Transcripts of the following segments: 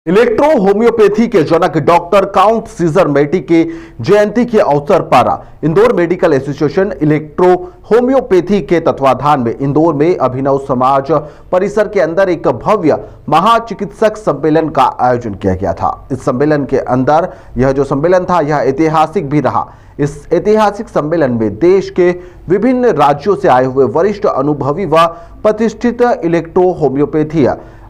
Electro homeopathy के जनक doctor count scissor मेटी के जयंती के अवसर पर Indore medical association electro homeopathy के तत्वाधान में इंदौर में अभिनव समाज परिसर के अंदर एक भव्य महाचिकित्सक सम्मेलन का आयोजन किया गया था। इस सम्मेलन के अंदर यह जो सम्मेलन था यह ऐतिहासिक भी रहा। इस ऐतिहासिक सम्मेलन में देश के विभिन्न राज्यों से आए हुए वरिष्ठ अनुभवी व प्रतिष्ठित इलेक्ट्रो होम्योपैथी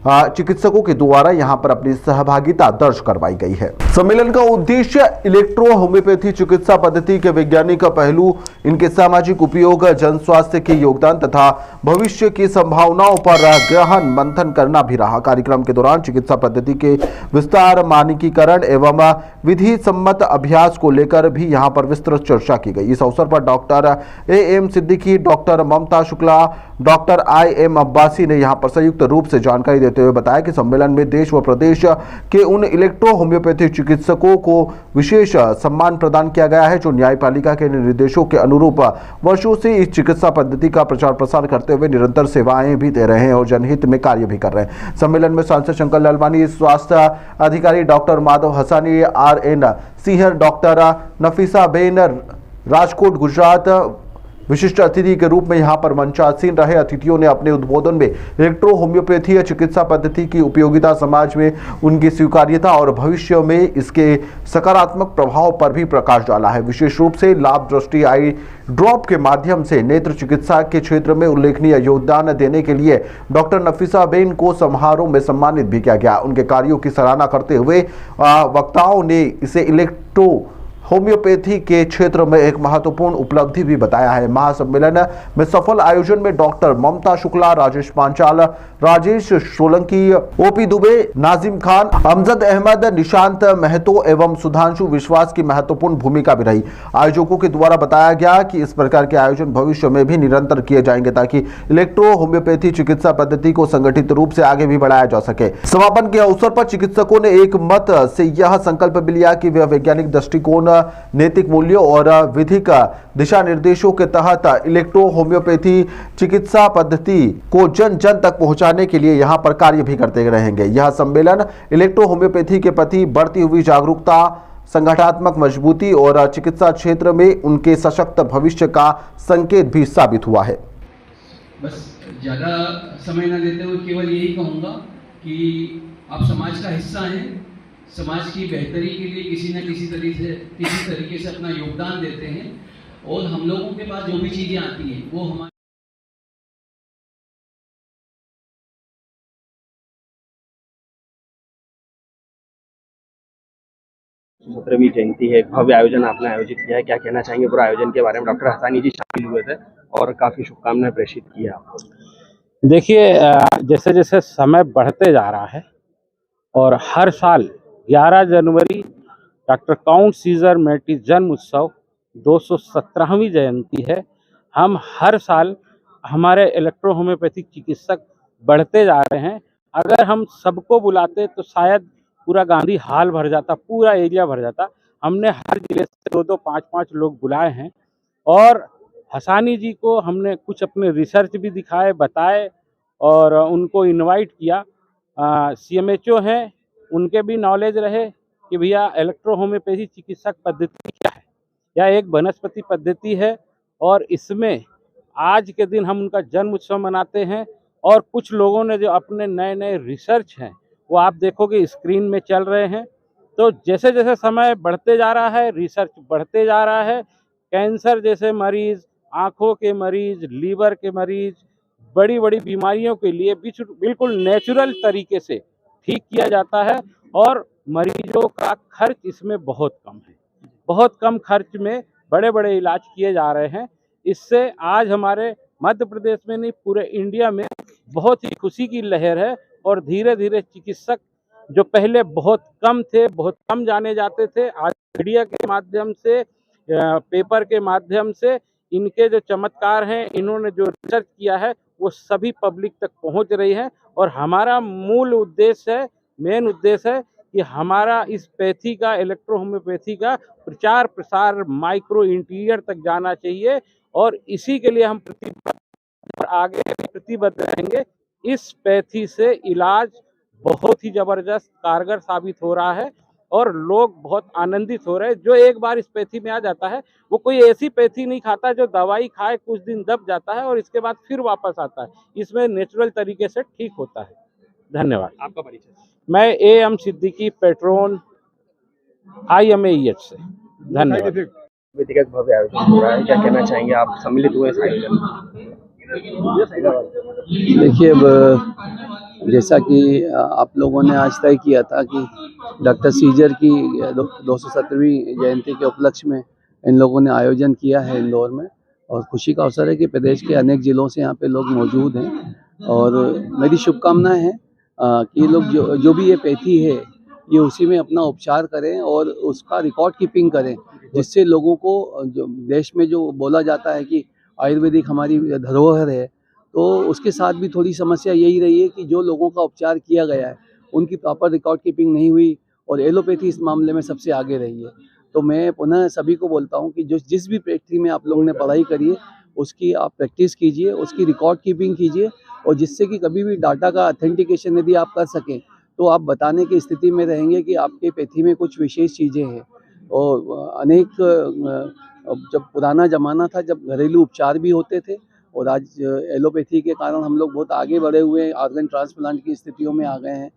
चिकित्सकों के द्वारा यहां पर अपनी सहभागिता दर्ज करवाई गई है। सम्मेलन का उद्देश्य इलेक्ट्रो होम्योपैथी चिकित्सा पद्धति के वैज्ञानिक पहलू, इनके सामाजिक उपयोग, जन स्वास्थ्य के योगदान तथा भविष्य की संभावनाओं पर गहन मंथन करना भी रहा। कार्यक्रम के दौरान चिकित्सा पद्धति के विस्तार, मानकीकरण एवं विधि सम्मत अभ्यास को लेकर भी यहां पर विस्तृत चर्चा की गई। इस अवसर पर डॉक्टर A.M. सिद्दीकी, डॉक्टर ममता शुक्ला, डॉक्टर I.M. अब्बासी ने यहां पर संयुक्त रूप से जानकारी देते हुए बताया कि सम्मेलन में देश व प्रदेश के उन इलेक्ट्रो होम्योपैथी चिकित्सकों को विशेष सम्मान प्रदान किया गया है जो न्यायपालिका के निर्देशों के अनुरूप वर्षों से इस चिकित्सा पद्धति का प्रचार प्रसार करते हुए निरंतर सेवाएं भी दे रहे हैं और जनहित में कार्य भी कर रहे हैं। सम्मेलन में सांसद शंकर लालवानी, स्वास्थ्य अधिकारी doctor Madhav Hasani, R.N. Singh, doctor Nafisa Ben, Rajkot Gujarat विशिष्ट अतिथि के रूप में यहां पर मंचासीन रहे। अतिथियों ने अपने उद्बोधन में इलेक्ट्रो होम्योपैथी चिकित्सा पद्धति की उपयोगिता, समाज में उनकी स्वीकार्यता और भविष्य में इसके सकारात्मक प्रभाव पर भी प्रकाश डाला है। विशेष रूप से लाभ दृष्टि आई ड्रॉप के माध्यम से नेत्र चिकित्सा के क्षेत्र में उल्लेखनीय योगदान देने के लिए डॉक्टर नफीसा बेन को समारोह में सम्मानित भी किया गया। उनके कार्यों की सराहना करते हुए वक्ताओं ने इसे इलेक्ट्रो होम्योपैथी के क्षेत्र में एक महत्वपूर्ण उपलब्धि भी बताया है। महासम्मेलन में सफल आयोजन में डॉक्टर ममता शुक्ला, राजेश पांचाल, राजेश सोलंकी, ओपी दुबे, नाजिम खान, अमजद अहमद, निशांत महतो एवं सुधांशु विश्वास की महत्वपूर्ण भूमिका भी रही। आयोजकों के द्वारा बताया गया कि इस प्रकार के आयोजन भविष्य में भी निरंतर किए जाएंगे ताकि इलेक्ट्रो होम्योपैथी चिकित्सा पद्धति को संगठित रूप से आगे भी बढ़ाया जा सके। समापन के अवसर पर चिकित्सकों ने एक मत से यह संकल्प भी लिया कि वे वैज्ञानिक दृष्टिकोण, नैतिक मूल्यों और विधिक दिशा निर्देशों के तहत इलेक्ट्रो होम्योपैथी चिकित्सा पद्धति को जन जन तक पहुंचाने के लिए यहां पर कार्य भी करते रहेंगे। यह सम्मेलन इलेक्ट्रो होम्योपैथी के प्रति बढ़ती हुई जागरूकता, संगठनात्मक मजबूती और चिकित्सा क्षेत्र में उनके सशक्त भविष्य का संकेत भी साबित हुआ है। बस ज़्यादा समय न लेते हुए केवल यही कहूँगा कि आप समाज का हिस्सा हैं, समाज की बेहतरी के लिए किसी न किसी तरीके से अपना योगदान देते हैं और हम लोगों के पास जो भी चीज़ें आती हैं वो हमारे सत्रहवीं जयंती है, भव्य आयोजन आपने आयोजित किया है, क्या कहना चाहेंगे पूरा आयोजन के बारे में? डॉक्टर हसानी जी शामिल हुए थे और काफ़ी शुभकामनाएं प्रेषित की है आपको। देखिए, जैसे जैसे समय बढ़ते जा रहा है और हर साल 11 जनवरी डॉक्टर काउंट सीजर मेटी जन्म उत्सव 217वीं जयंती है। हम हर साल हमारे इलेक्ट्रो होम्योपैथिक चिकित्सक बढ़ते जा रहे हैं। अगर हम सबको बुलाते तो शायद पूरा गांधी हाल भर जाता, पूरा एरिया भर जाता। हमने हर जिले से 2-2, 5-5 लोग बुलाए हैं और हसानी जी को हमने कुछ अपने रिसर्च भी दिखाए, बताए और उनको इनवाइट किया। CMHO हैं, उनके भी नॉलेज रहे कि भैया इलेक्ट्रो होम्योपैथी चिकित्सक पद्धति क्या है। यह एक वनस्पति पद्धति है और इसमें आज के दिन हम उनका जन्म उत्सव मनाते हैं और कुछ लोगों ने जो अपने नए नए रिसर्च हैं वो आप देखोगे स्क्रीन में चल रहे हैं। तो जैसे जैसे समय बढ़ते जा रहा है, रिसर्च बढ़ते जा रहा है। कैंसर जैसे मरीज़, आँखों के मरीज़, लीवर के मरीज़, बड़ी बड़ी बीमारियों के लिए बिल्कुल नेचुरल तरीके से ठीक किया जाता है और मरीजों का खर्च इसमें बहुत कम है। बहुत कम खर्च में बड़े बड़े इलाज किए जा रहे हैं। इससे आज हमारे मध्य प्रदेश में नहीं, पूरे इंडिया में बहुत ही खुशी की लहर है और धीरे धीरे चिकित्सक जो पहले बहुत कम थे, बहुत कम जाने जाते थे, आज मीडिया के माध्यम से, पेपर के माध्यम से इनके जो चमत्कार हैं, इन्होंने जो रिसर्च किया है वो सभी पब्लिक तक पहुंच रही है। और हमारा मूल उद्देश्य है, मेन उद्देश्य है कि हमारा इस पैथी का, इलेक्ट्रो होम्योपैथी का प्रचार प्रसार माइक्रो इंटीरियर तक जाना चाहिए और इसी के लिए हम प्रतिबद्ध और आगे प्रतिबद्ध रहेंगे। इस पैथी से इलाज बहुत ही जबरदस्त कारगर साबित हो रहा है और लोग बहुत आनंदित हो रहे हैं। जो एक बार इस पैथी में आ जाता है वो कोई ऐसी पैथी नहीं खाता जो दवाई खाए कुछ दिन दब जाता है और इसके बाद फिर वापस आता है। इसमें नेचुरल तरीके से ठीक होता है। धन्यवाद। आपका परिचय? मैं AM सिद्दीकी, पेट्रोन, IMAEH से। धन्यवाद। व्यक्तिगत भव्य आयोजन हो रहा है, क्या कहना चाहेंगे आप? सम्मिलित हुए इस आयोजन में? देखिए, अब जैसा कि आप लोगों ने आज तय किया था कि डॉक्टर सीजर की 217वीं जयंती के उपलक्ष्य में इन लोगों ने आयोजन किया है इंदौर में, और खुशी का अवसर है कि प्रदेश के अनेक ज़िलों से यहाँ पे लोग मौजूद हैं। और मेरी शुभकामनाएं हैं कि ये लोग जो भी ये पैथी है ये उसी में अपना उपचार करें और उसका रिकॉर्ड कीपिंग करें, जिससे लोगों को, जो देश में जो बोला जाता है कि आयुर्वेदिक हमारी धरोहर है, तो उसके साथ भी थोड़ी समस्या यही रही है कि जो लोगों का उपचार किया गया है उनकी प्रॉपर रिकॉर्ड कीपिंग नहीं हुई और एलोपैथी इस मामले में सबसे आगे रही है। तो मैं पुनः सभी को बोलता हूं कि जो जिस भी पैथी में आप लोगों ने पढ़ाई करी है उसकी आप प्रैक्टिस कीजिए, उसकी रिकॉर्ड कीपिंग कीजिए, और जिससे कि कभी भी डाटा का ऑथेंटिकेशन यदि आप कर सकें तो आप बताने की स्थिति में रहेंगे कि आपके पैथी में कुछ विशेष चीज़ें हैं। और अनेक जब पुराना ज़माना था जब घरेलू उपचार भी होते थे, और आज एलोपैथी के कारण हम लोग बहुत आगे बढ़े हुए हैं, ऑर्गन ट्रांसप्लांट की स्थितियों में आ गए हैं।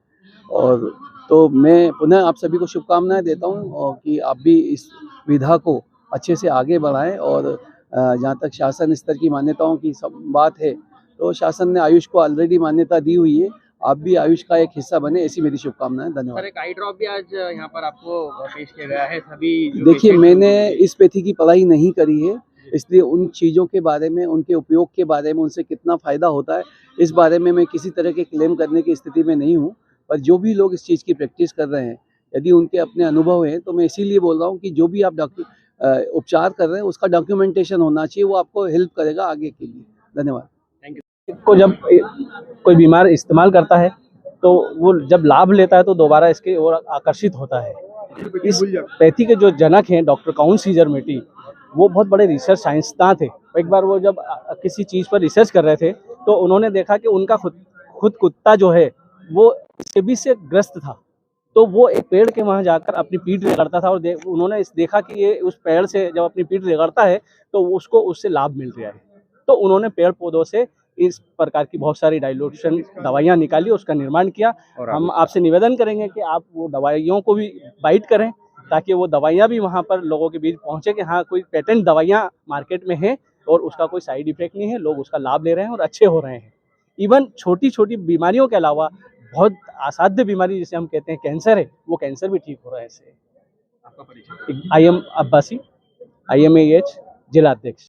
और तो मैं पुनः आप सभी को शुभकामनाएं देता हूं और कि आप भी इस विधा को अच्छे से आगे बढ़ाएं। और जहां तक शासन स्तर की मान्यताओं की सब बात है, तो शासन ने आयुष को ऑलरेडी मान्यता दी हुई है, आप भी आयुष का एक हिस्सा बने, ऐसी मेरी शुभकामनाएं। धन्यवाद। सर, एक आई ड्रॉप भी आज यहाँ पर आपको पेश किया गया है। सभी देखिए, मैंने इस पैथी की पढ़ाई नहीं करी है, इसलिए उन चीज़ों के बारे में, उनके उपयोग के बारे में, उनसे कितना फ़ायदा होता है, इस बारे में मैं किसी तरह के क्लेम करने की स्थिति में नहीं हूँ। पर जो भी लोग इस चीज़ की प्रैक्टिस कर रहे हैं, यदि उनके अपने अनुभव हैं, तो मैं इसीलिए बोल रहा हूँ कि जो भी आप उपचार कर रहे हैं उसका डॉक्यूमेंटेशन होना चाहिए, वो आपको हेल्प करेगा आगे के लिए। धन्यवाद। को जब कोई बीमार इस्तेमाल करता है तो वो जब लाभ लेता है तो दोबारा इसके ओर आकर्षित होता है। इस पैथी के जो जनक हैं डॉक्टर काउंट सीजर मेटी, वो बहुत बड़े रिसर्च साइंसदान थे। एक बार वो जब किसी चीज़ पर रिसर्च कर रहे थे तो उन्होंने देखा कि उनका खुद कुत्ता जो है वो स्केबीज से ग्रस्त था। तो वो एक पेड़ के वहाँ जाकर अपनी पीठ रगड़ता था और उन्होंने देखा कि ये उस पेड़ से जब अपनी पीठ रगड़ता है तो उसको उससे लाभ मिल रहा है। तो उन्होंने पेड़ पौधों से इस प्रकार की बहुत सारी डाइल्यूशन दवाइयाँ निकाली, उसका निर्माण किया। और हम आपसे निवेदन करेंगे कि आप वो दवाइयों को भी बाइट करें ताकि वो दवाइयाँ भी वहाँ पर लोगों के बीच पहुँचे कि हाँ, कोई पेटेंट दवाइयाँ मार्केट में हैं और उसका कोई साइड इफेक्ट नहीं है, लोग उसका लाभ ले रहे हैं और अच्छे हो रहे हैं। इवन छोटी छोटी बीमारियों के अलावा बहुत असाध्य बीमारी जिसे हम कहते हैं कैंसर है, वो कैंसर भी ठीक हो रहा है इससे। आपका परिचय? IM अब्बासी, IMAEH जिला अध्यक्ष।